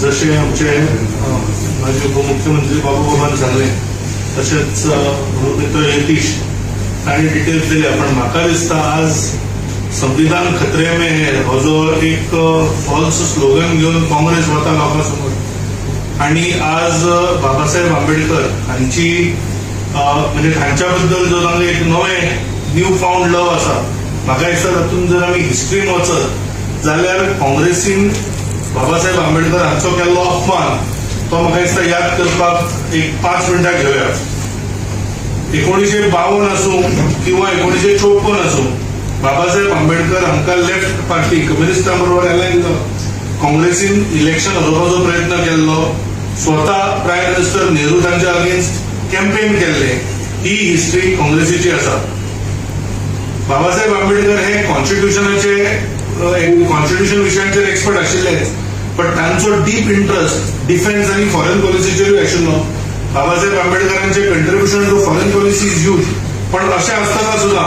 जसे आमचे माजी उपमुख्यमंत्री बाबूबाबान सांगले तसेच मित्र यतीश ताणी डिटेल्स दिल्या, पण म्हाका दिसता आज संविधान खतरे में है हो जो एक फॉल्स स्लोगन घेऊन काँग्रेस वता लोकांसमोर आणि आज बाबासाहेब आंबेडकर हांची म्हणजे तांच्या बद्दल जो तांकां एक नवें न्यू फाउंड लव आसा, म्हाका दिसता तातूंत जर आमी हिस्ट्रीन वचत जाल्यार काँग्रेसीन बाबासाहेब आंबेडकर हांचो केल्लो अपमान तो म्हाका दिसता याद करपाक एक 5 मिनटां घेवया. 1952 आसूं किंवा 1954 आसूं, बाबासाहेब आंबेडकर हांकां लेफ्ट पार्टी कम्युनिस्टां बरोबर एलायन केलो, काँग्रेसीन इलेक्शन हरोवपाचो प्रयत्न केल्लो, स्वता प्रायम मिनिस्टर नेहरू तांच्या अगेन्स्ट कॅम्पेन केल्ले. ही हिस्ट्री काँग्रेसीची आसा. बाबासाहेब आंबेडकर हे कॉन्स्टिट्यूशन विशयांचेर एक्सपर्ट आशिल्लेच, पण तांचो डीप इंटरेस्ट डिफेन्स आणि फॉरेन पॉलिसीचेरूय आशिल्लो. बाबासाहेब आंबेडकरांचे contribution to foreign policy is huge, पण अशें आसतना सुद्धा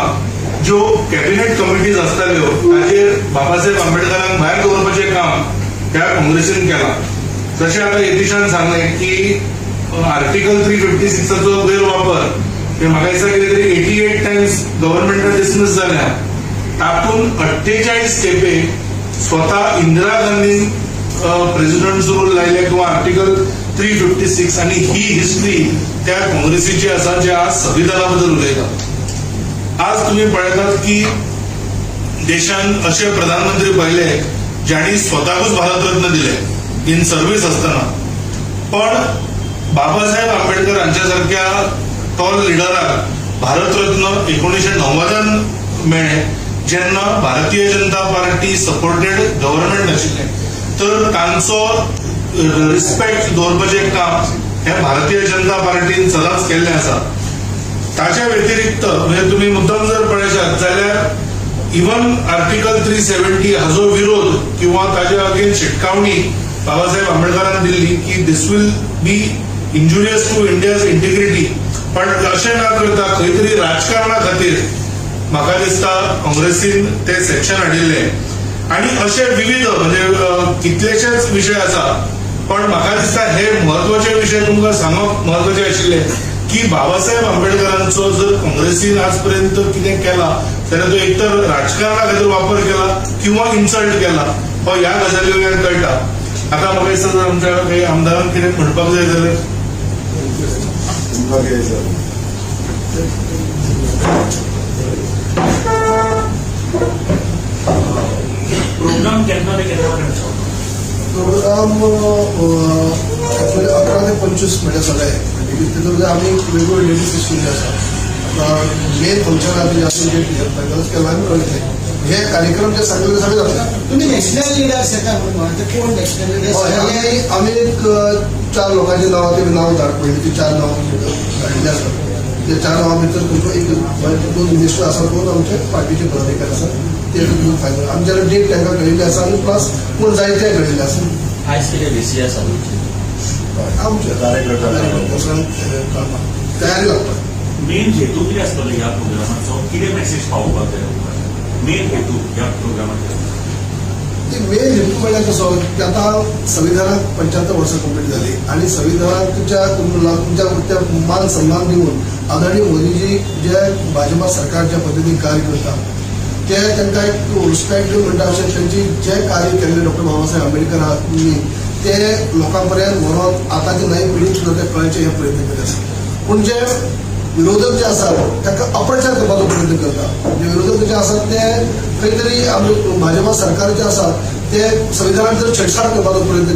ज्यो कॅबिनेट कमिटीज आसताल्यो ताचेर बाबासाहेब आंबेडकरांक भायर दवरपाचें काम ह्या काँग्रेसीन केलां. जशें आतां यतीशान सांगलें की आर्टिकल 356चो गैरवापर हे म्हाका दिसता कितें तरी 88 टायम्स गव्हर्नमेंटान डिसमिस जाल्या. तातूंत 48 खेपे स्वता इंदिरा गांधीन प्रेसिडेंट रूल लायले किंवा आर्टिकल 356, आणि ही हिस्ट्री त्या काँग्रेसीची आसा जे आज संविधाना बद्दल उलयतात. आज तुम्ही पळयतात की देशान असे प्रधानमंत्री पहिले ज्यांनी स्वताकूच भारतरत्न दिले इन सर्व्हिस असताना, पण बाबासाहेब आंबेडकर हांच्यासारख्या टॉल लिडराक भारतरत्न 1990 मेळ्ळे जेन्ना Bharatiya Janata party supported government आशिल्ले. तर तांचो रिस्पेक्ट दवरपाचें काम हे भारतीय जनता पार्टीन सदांच केल्लें आसा. ताच्या व्यतिरिक्त म्हणजे तुम्ही मुद्दाम जर पळयशात जाल्यार इवन आर्टिकल 370 हाचो विरोध किंवा ताच्या अगेन्स्ट शिटकावणी बाबासाहेब आंबेडकरान दिल्ली की this will be injurious to India's integrity, पण अशें न करता खंय तरी राजकारणा खातीर म्हाका दिसता काँग्रेसीन ते सेक्शन हाडिल्ले. आणि असे विविध म्हणजे कितलेशेच विशय आसा, पण म्हाका दिसता हे महत्वाचे विषय तुमकां सांगप महत्वाचे आशिल्ले की बाबासाहेब आंबेडकरांचो जर काँग्रेसीन आजपर्यंत कितें केला जाल्यार तो एकतर राजकारणा खातीर वापर केला किंवा इन्सल्ट केला हो ह्या गजाली वयल्यान कळटा. आता म्हाका दिसता जर आमच्या काही आमदारांक कितें म्हणपाक जाय जाल्यार प्रोग्राम केन्ना ते केन्ना करचो? प्रोग्राम 11 ते 25 म्हणजे सगळे तितूंत आमी वेगवेगळ्यो डेट्स केल्ल्यो आसा. मेन फंक्शन आमी जे आसा ते केला आमी कळयले. हे कार्यक्रम जे सगळे सगळे जाता. तुम्ही नॅशनल लिडर्स येता म्हणून कोण नॅशनल लिडर्स? आमी एक 4 लोकांची नांवां ते नांव धाड पडली, ती 4 नांवां धाडिल्ली आसा. ते 4 नांवां भितर तुमकां एक 2 मिनिस्टर आसा, 2 आमचे पार्टीचे पदाधिकारी आसा, ते तुमकां फायनल आमी जाल्यार डेट तांकां कळयल्ली आसा आणि प्लस कोण जाय ते कळयल्ले आसा. आयज कितें बिसी आसा आमचे तयारी लागता. मेन हेतू कितें आसतलो ह्या प्रोग्रामाचो? कितें मेसेज पावोवपाक जाय लोकांक? मेन हेतू ह्या प्रोग्रामाचो मेन हेतू म्हणजे कसो की आता संविधानाक 75 वर्सां कंप्लीट जाली आणि संविधानाच्या तुमच्या मान सन्मान दिवन आदरणीय मोदीजी जे भाजपा सरकार ज्या पद्धतीने कार्य करता ते तांकां एक रिस्पेक्ट दिवन म्हणटा अशें त्यांची जे कार्य केल्लें डॉक्टर बाबासाहेब आंबेडकरांनी ते लोकां पर्यंत व्हरून आतांच्या नवी पिढीक सुद्दां ते कळचे हे प्रयत्न केले आसा. पूण जे विरोधक जे आसात तांकां अपप्रचार करपाचो प्रयत्न करता. जे विरोधक जे आसात ते खंय तरी आमचे भाजपा सरकार जे आसा ते संविधानाक जर छेडछाड करपाचो प्रयत्न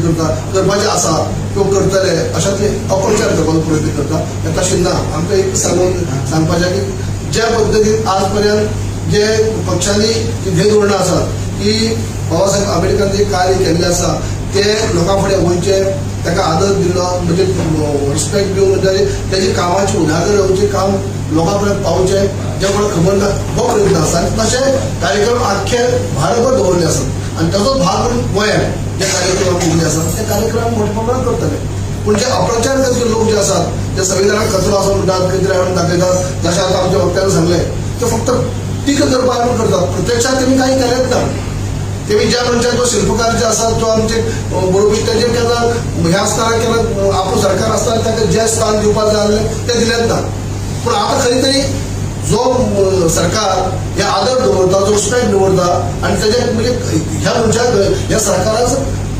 करपाचे आसा किंवा करतले अशातले अपप्रचार करपाचो प्रयत्न करता. हे तशें ना. आमकां एक सांगपाचें की ज्या पद्दतीन आज पर्यंत जे पक्षांनी हे धोरणां आसात की बाबासाहेब आंबेडकरांनी जे कार्य केल्लें आसा ते लोकां फुडें वयचे, ताका आदर दिलो म्हणजे रिस्पेक्ट दिवन म्हणजे त्याची कामाची उदाहरण होवचे काम लोकां पर्यंत पावचे जे कोणाक खबर ना हो प्रयत्न आसा. आनी तशे कार्यक्रम आख्खे भारतभर दवरले आसात आणि ताचो भाग म्हणून गोंयांत जे कार्यक्रम उरले आसात ते कार्यक्रम मोठ्या प्रमाणात करतले. पूण जे अपप्रचार करपी लोक जे आसात ते संविधानाक कचरो असो म्हणटात, खंय तरी हाडून दाखयतात, जशें आतां आमच्या वक्त्यान सांगलें ते फक्त टीका करपाक करतात. प्रत्यक्षात तेमी कांय केलेंच ना. तेमी ज्या मनशाक तो शिल्पकार जे आसा तो आमचे बरोबर तेजे केन्ना ह्या असताना केलं आपलं सरकार असताना ताका जे स्थान दिवपाक जाय आसलें तें दिलेंच ना. पूण आतां खंय तरी जो सरकार हे आदर दवरता, जो रिस्पेक्ट दवरता आनी तेजे म्हणजे ह्या मनशाक ह्या सरकाराक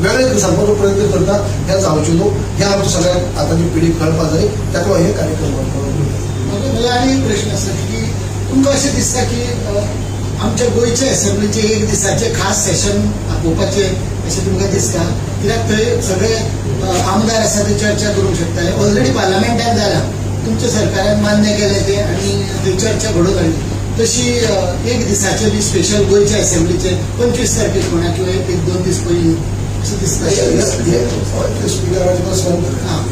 वेगळे सांगपाचो प्रयत्न करता, हे जावचे न्हू. हे आमच्या सगळ्या आतांची पिढीक कळपाक जाय. ताका हे कार्यक्रम मला आनी एक प्रश्न आसा की तुमकां अशें दिसता की आमच्या गोंयच्या असेंब्लीचे एक दिसाचे खास सेशन आपोवपाचे अशें तुमकां दिसता? कित्याक थंय सगळे आमदार आसा ते चर्चा करूंक शकता. ऑलरेडी पार्लमेंटान जाला, तुमच्या सरकारान मान्य केलें तें आनी थंय चर्चा घडोवन हाडली. तशी एक दिसाचे बी स्पेशल गोंयच्या असेंब्लीचे 25 तारखेक म्हणा किंवा एक 2 दीस पयलीं अशें दिसता.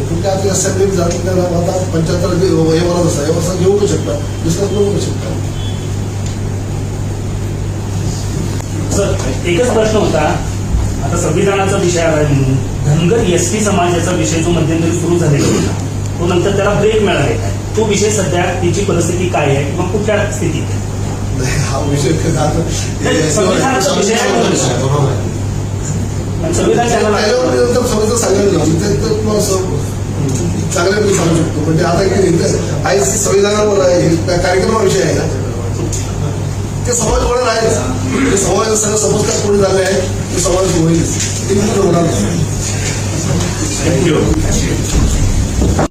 तुमच्या आपल्या असेंब्लीक जातले आता 75 हे वर्स आसा, हे वर्सा घेवंक शकता, दुसऱ्या करूंक शकता. सर एकच प्रश्न होता, आता संविधानाचा विषय आला धनगर एसटी समाजाचा विषय जो मध्यंतरी सुरू झालेला होता, तो नंतर त्याला ब्रेक मिळालेला आहे. तो विषय सध्या त्याची परिस्थिती काय आहे किंवा कुठल्या स्थितीत आहे? हा विषय संविधानाचा विषय आहे. संविधान समजा सांगायला चांगल्या मी सांगू शकतो. म्हणजे आता आज संविधानावर कार्यक्रमाविषयी आहे ना, ते समाज वळण आहे. ते समाज सगळं समजतात कोणी झाले आहे, ते समाज होईल. ते होणार. थँक्यू.